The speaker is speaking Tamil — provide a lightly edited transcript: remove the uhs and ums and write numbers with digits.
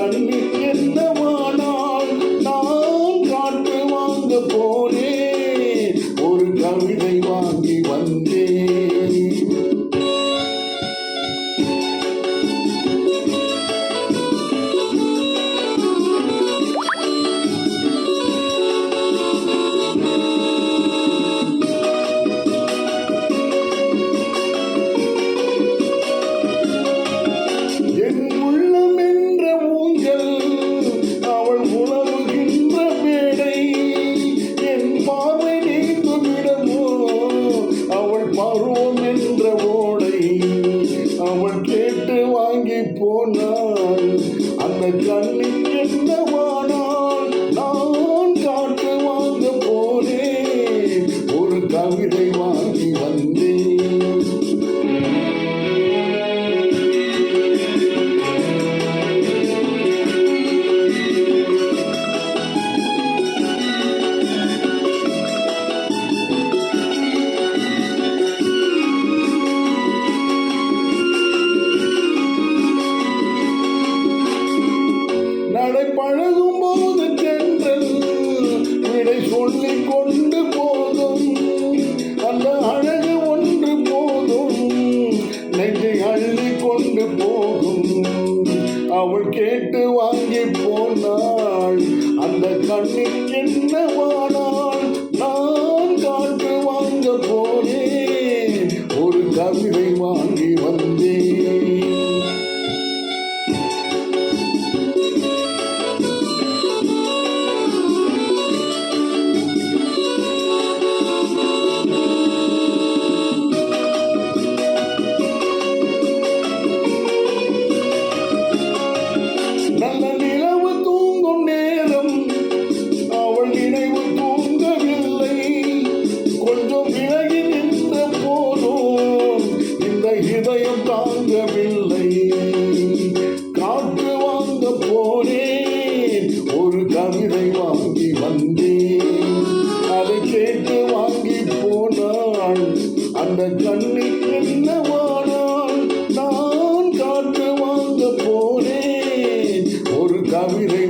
கண்ணில் என்னவானால் நான் காட்டு வாங்க போனேன், ஒரு கவிதை வாங்கி வந்தேன். பருவம் என்ற ஓடை அவள் கேட்டு வாங்கி போனாள், அந்த கண்ணில் என்னவானால் நான் காட்டு வாங்க போனேன், ஒரு கவிதை வாங்கி வந்தேன். நடை பழகும் போது தென்றல் விடை சொல்லிக் கொண்டு போதும், அந்த அழகு ஒன்று போதும் நெஞ்சை அள்ளி கொண்டு போகும். அவள் கேட்டு வாங்கி போனாள், அந்த கண்ணில் என்னவானால் நான் காட்டு வாங்க போனேன், ஒரு கவிதை வாங்கி வந்தேன். நல்ல நிலவு தூங்கும் நேரம் அவள் நினைவு தூங்கவில்லை, கொஞ்சம் விலகி நின்ற போதும் இந்த இதயம் தாங்கவில்லை. காற்று வாங்க போனேன், ஒரு கவிதை வாங்கி வந்தேன், அதை கேட்டு வாங்கி போனாள், அந்த கண்ணில் என்னவானால் நான் காற்று வாங்க போனேன், ஒரு கவிதை